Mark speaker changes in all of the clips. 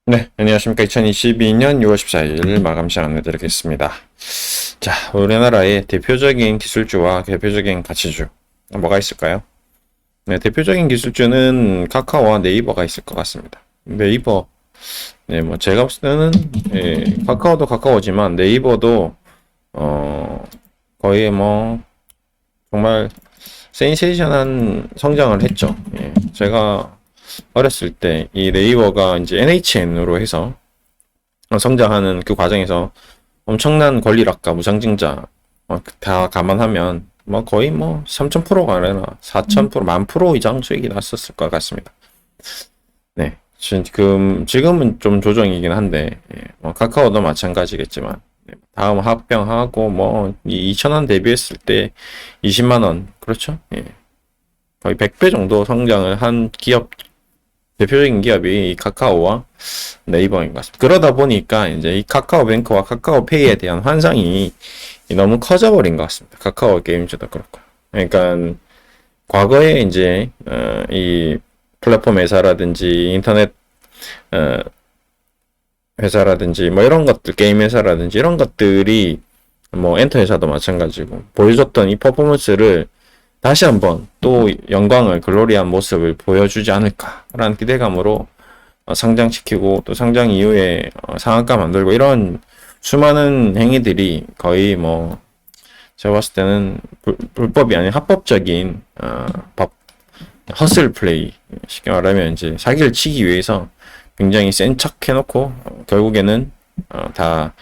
Speaker 1: 네, 안녕하십니까. 2022년 6월 14일 마감 시간 내드리겠습니다. 자, 우리나라의 대표적인 기술주와 대표적인 가치주, 뭐가 있을까요? 네, 대표적인 기술주는 카카오와 네이버가 있을 것 같습니다. 네이버, 네, 뭐, 제가 봤을 때는, 카카오도 카카오지만 네이버도, 어, 거의 뭐, 정말 센세이션한 성장을 했죠. 제가 어렸을 때 이 네이버가 이제 NHN으로 해서 성장하는 그 과정에서 엄청난 권리락과 무상증자 다 감안하면 뭐 거의 뭐 3000%가 아니라 4000%, 10,000% 이상 수익이 났었을 것 같습니다. 네. 지금은 좀 조정이긴 한데, 뭐 카카오도 마찬가지겠지만, 다음 합병하고, 뭐, 2,000원 대비했을 때 20만원, 그렇죠? 거의 100배 정도 성장을 한 기업, 대표적인 기업이 이 카카오와 네이버인 것 같습니다. 그러다 보니까 이제 이 카카오뱅크와 카카오페이에 대한 환상이 너무 커져버린 것 같습니다. 카카오 게임즈도 그렇고. 그러니까 과거에 이제 이 플랫폼 회사라든지 인터넷 어, 회사라든지 뭐 이런 것들 게임 회사라든지 이런 것들이 뭐 엔터 회사도 마찬가지고 보여줬던 이 퍼포먼스를 다시 한번 또 영광을 글로리한 모습을 보여주지 않을까라는 기대감으로 상장시키고 또 상장 이후에 상한가 만들고 이런 수많은 행위들이 거의 뭐 제가 봤을 때는 불법이 아닌 합법적인 허슬 플레이 쉽게 말하면 이제 사기를 치기 위해서 굉장히 센 척 해놓고 결국에는 다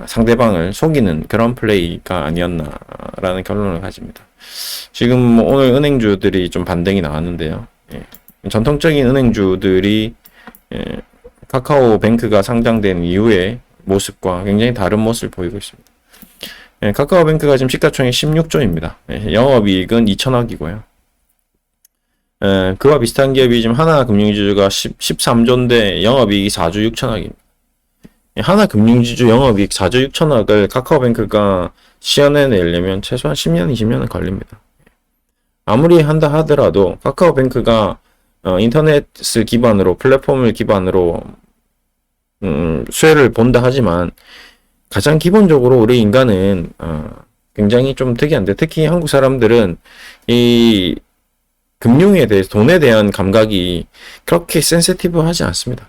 Speaker 1: 상대방을 속이는 그런 플레이가 아니었나라는 결론을 가집니다. 지금 뭐 오늘 은행주들이 좀 반등이 나왔는데요. 전통적인 은행주들이 카카오뱅크가 상장된 이후의 모습과 굉장히 다른 모습을 보이고 있습니다. 카카오뱅크가 지금 시가총액 16조입니다. 영업이익은 2천억이고요. 그와 비슷한 기업이 지금 하나금융지주가 13조인데 영업이익이 4조 6천억입니다. 하나금융지주 영업이익 4조 6천억을 카카오뱅크가 시연해내려면 최소한 10년, 20년은 걸립니다. 아무리 한다 하더라도 카카오뱅크가 인터넷을 기반으로 플랫폼을 기반으로 수혜를 본다 하지만 가장 기본적으로 우리 인간은 굉장히 좀 특이한데 특히 한국 사람들은 이 금융에 대해서 돈에 대한 감각이 그렇게 센시티브하지 않습니다.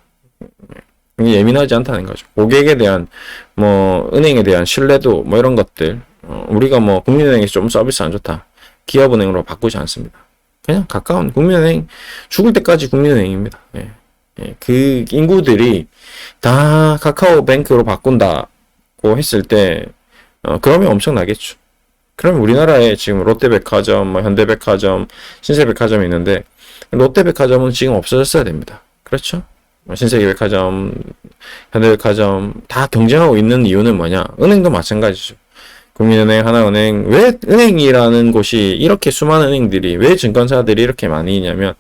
Speaker 1: 예민하지 않다는 거죠. 고객에 대한 뭐 은행에 대한 신뢰도 뭐 이런 것들 우리가 뭐 국민은행에서 좀 서비스 안 좋다. 기업은행으로 바꾸지 않습니다. 그냥 가까운 국민은행 죽을 때까지 국민은행입니다. 그 인구들이 다 카카오뱅크로 바꾼다고 했을 때 그러면 엄청나겠죠. 그럼 우리나라에 지금 롯데백화점, 뭐 현대백화점, 신세백화점이 있는데 롯데백화점은 지금 없어졌어야 됩니다. 그렇죠? 신세계백화점, 현대백화점 다 경쟁하고 있는 이유는 뭐냐? 은행도 마찬가지죠. 국민은행, 하나은행, 왜 은행이라는 곳이 이렇게 수많은 은행들이 왜 증권사들이 이렇게 많이 있냐면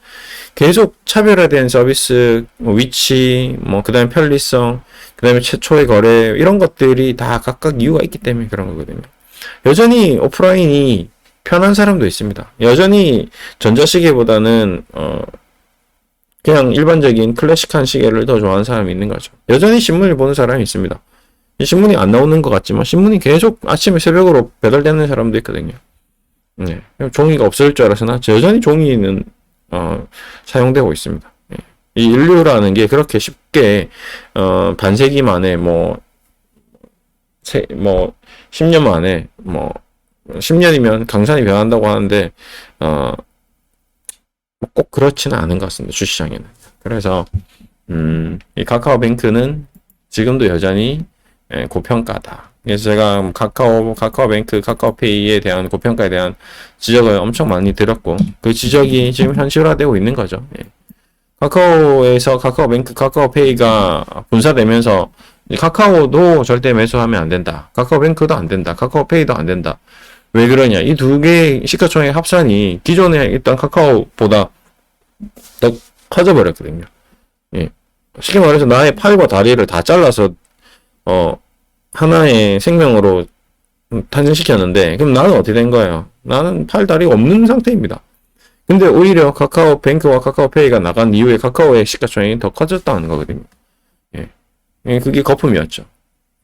Speaker 1: 계속 차별화된 서비스, 위치, 그다음에 편리성, 그다음에 최초의 거래 이런 것들이 다 각각 이유가 있기 때문에 그런 거거든요. 여전히 오프라인이 편한 사람도 있습니다. 여전히 전자시계보다는 그냥 일반적인 클래식한 시계를 더 좋아하는 사람이 있는 거죠. 여전히 신문을 보는 사람이 있습니다. 신문이 안 나오는 것 같지만 신문이 계속 아침에 새벽으로 배달되는 사람도 있거든요. 네. 종이가 없을 줄 알았으나 여전히 종이는 사용되고 있습니다. 네. 이 인류라는 게 그렇게 쉽게 반세기 만에 10년 만에 10년이면 강산이 변한다고 하는데 꼭 그렇지는 않은 것 같습니다. 주시장에는. 그래서 이 카카오뱅크는 지금도 여전히 고평가다. 그래서 제가 카카오뱅크, 카카오페이에 대한 고평가에 대한 지적을 엄청 많이 드렸고 그 지적이 지금 현실화되고 있는 거죠. 카카오에서 카카오뱅크, 카카오페이가 분사되면서 카카오도 절대 매수하면 안 된다. 카카오뱅크도 안 된다. 카카오페이도 안 된다. 왜 그러냐? 이 두 개의 시가총액 합산이 기존에 있던 카카오보다 더 커져버렸거든요. 쉽게 말해서 나의 팔과 다리를 다 잘라서 하나의 생명으로 탄생시켰는데 그럼 나는 어떻게 된 거예요? 나는 팔, 다리가 없는 상태입니다. 근데 오히려 카카오뱅크와 카카오페이가 나간 이후에 카카오의 시가총액이 더 커졌다는 거거든요. 예, 그게 거품이었죠.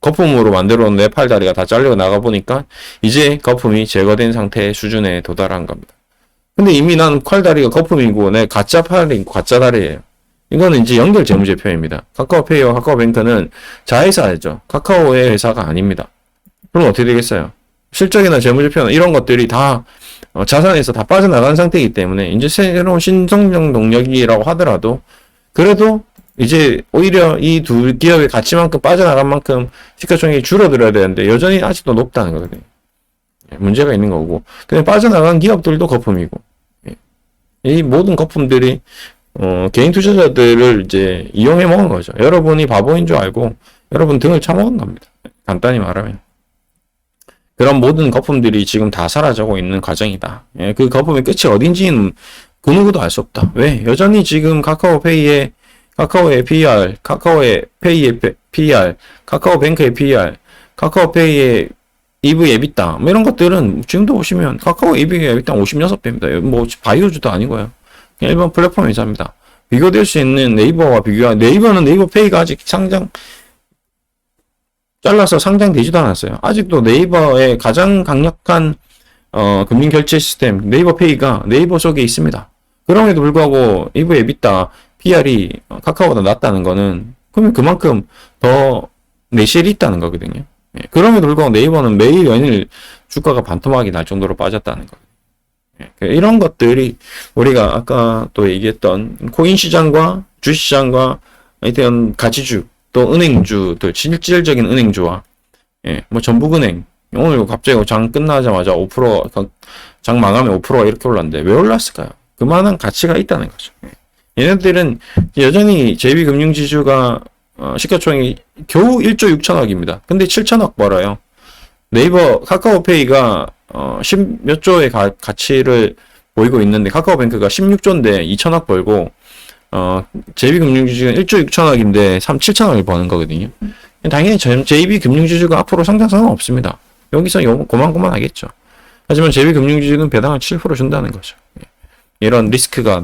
Speaker 1: 거품으로 만들어 놓은 내 팔다리가 다 잘려 나가 보니까 이제 거품이 제거된 상태의 수준에 도달한 겁니다. 근데 이미 난 팔다리가 거품이고 내 가짜 팔이고 가짜 다리예요. 이거는 이제 연결 재무제표입니다. 카카오페이와 카카오뱅크는 자회사죠. 카카오의 회사가 아닙니다. 그럼 어떻게 되겠어요? 실적이나 재무제표나 이런 것들이 다 자산에서 다 빠져나간 상태이기 때문에 이제 새로운 신성장 동력이라고 하더라도 그래도 이제 오히려 이 두 기업의 가치만큼 빠져나간 만큼 시가총액이 줄어들어야 되는데 여전히 아직도 높다는 거거든요. 문제가 있는 거고. 근데 빠져나간 기업들도 거품이고. 이 모든 거품들이 개인 투자자들을 이제 이용해 먹은 거죠. 여러분이 바보인 줄 알고 여러분 등을 쳐먹은 겁니다. 간단히 말하면. 그런 모든 거품들이 지금 다 사라지고 있는 과정이다. 예, 그 거품의 끝이 어딘지는 그 누구도 알 수 없다. 왜? 여전히 지금 카카오의 PR, 카카오의 페이의 PR, 카카오뱅크의 PR, 카카오페이의 EV EBITDA 뭐 이런 것들은 지금도 보시면 카카오 EV EBITDA 56배입니다. 뭐 바이오주도 아니고요. 그냥 일반 플랫폼 회사입니다. 비교될 수 있는 네이버와 네이버는 네이버 페이가 아직 잘라서 상장되지도 않았어요. 아직도 네이버의 가장 강력한 금융결제 시스템 네이버 페이가 네이버 속에 있습니다. 그럼에도 불구하고 EV EBITDA PR이 카카오보다 낮다는 거는 그러면 그만큼 더 내실이 있다는 거거든요. 예, 그럼에도 불구하고 네이버는 매일 연일 주가가 반토막이 날 정도로 빠졌다는 거예요. 예, 이런 것들이 우리가 아까 또 얘기했던 코인 시장과 주식 시장과 하여튼 가치주 또 은행주들 실질적인 은행주와 예, 뭐 전북은행 오늘 갑자기 장 끝나자마자 5%장 망하면 5%가 이렇게 올랐는데 왜 올랐을까요? 그만한 가치가 있다는 거죠. 예. 얘네들은 여전히 JB금융지주가 시가총액이 겨우 1조 6천억입니다. 근데 7천억 벌어요. 네이버 카카오페이가 10몇 조의 가치를 보이고 있는데 카카오뱅크가 16조인데 2천억 벌고 JB금융지주가 1조 6천억인데 7천억을 버는 거거든요. 당연히 JB금융지주가 앞으로 성장성은 없습니다. 여기서 고만고만 하겠죠. 하지만 JB금융지주는 배당을 7% 준다는 거죠. 이런 리스크가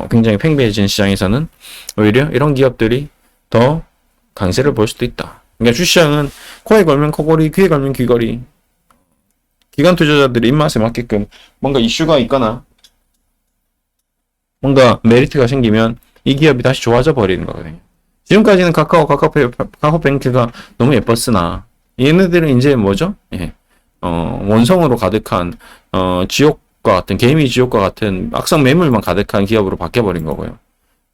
Speaker 1: 굉장히 팽배해진 시장에서는 오히려 이런 기업들이 더 강세를 볼 수도 있다. 그러니까 주시장은 코에 걸면 코걸이, 귀에 걸면 귀걸이. 기관 투자자들의 입맛에 맞게끔 뭔가 이슈가 있거나 뭔가 메리트가 생기면 이 기업이 다시 좋아져 버리는 거거든요. 지금까지는 카카오뱅크가 너무 예뻤으나 얘네들은 이제 뭐죠? 예. 원성으로 가득한 지옥과 같은 개미 지옥과 같은 악성 매물만 가득한 기업으로 바뀌어버린 거고요.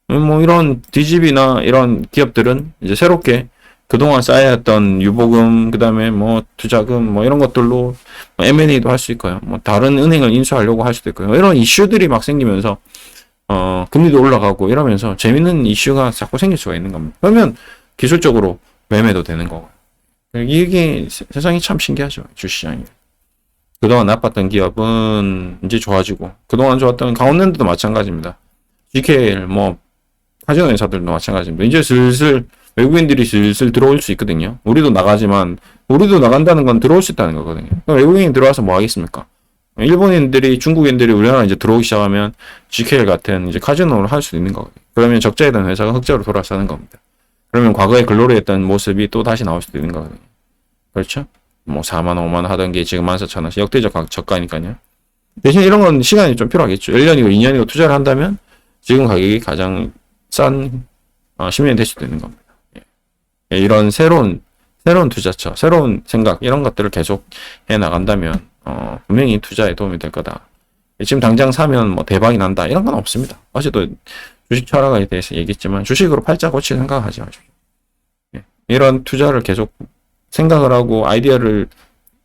Speaker 1: 뭐 이런 DGB나 이런 기업들은 이제 새롭게 그동안 쌓여왔던 유보금, 그 다음에 뭐 투자금, 뭐 이런 것들로 M&A도 할 수 있고요. 뭐 다른 은행을 인수하려고 할 수도 있고요. 이런 이슈들이 막 생기면서 금리도 올라가고 이러면서 재밌는 이슈가 자꾸 생길 수가 있는 겁니다. 그러면 기술적으로 매매도 되는 거고. 이게 세상이 참 신기하죠. 주시장이. 그동안 나빴던 기업은 이제 좋아지고, 그동안 좋았던 강원랜드도 마찬가지입니다. GKL, 뭐, 카지노 회사들도 마찬가지입니다. 이제 슬슬 외국인들이 슬슬 들어올 수 있거든요. 우리도 나가지만, 우리도 나간다는 건 들어올 수 있다는 거거든요. 외국인이 들어와서 뭐 하겠습니까? 일본인들이, 중국인들이 우리나라 이제 들어오기 시작하면 GKL 같은 이제 카지노를 할 수 있는 거거든요. 그러면 적자했던 회사가 흑자로 돌아서는 겁니다. 그러면 과거에 글로리 했던 모습이 또 다시 나올 수도 있는 거거든요. 그렇죠? 뭐 4만 원, 5만 원 하던 게 지금 14,000원씩 역대적 저가니까요. 대신 이런 건 시간이 좀 필요하겠죠. 1년이고 2년이고 투자를 한다면 지금 가격이 가장 싼 10년이 될 수도 있는 겁니다. 예. 이런 새로운 투자처, 새로운 생각 이런 것들을 계속 해 나간다면 분명히 투자에 도움이 될 거다. 지금 당장 사면 뭐 대박이 난다 이런 건 없습니다. 어제도 주식 철학에 대해서 얘기했지만 주식으로 팔자 고칠 생각하지 마십시오. 예. 이런 투자를 계속 생각을 하고 아이디어를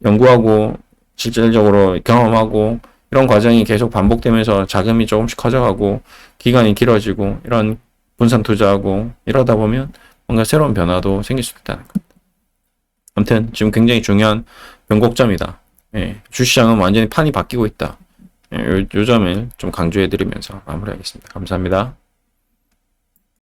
Speaker 1: 연구하고 실질적으로 경험하고 이런 과정이 계속 반복되면서 자금이 조금씩 커져가고 기간이 길어지고 이런 분산 투자하고 이러다 보면 뭔가 새로운 변화도 생길 수 있다는 겁니다. 아무튼 지금 굉장히 중요한 변곡점이다. 예, 주시장은 완전히 판이 바뀌고 있다. 예, 요 점을 좀 강조해드리면서 마무리하겠습니다. 감사합니다.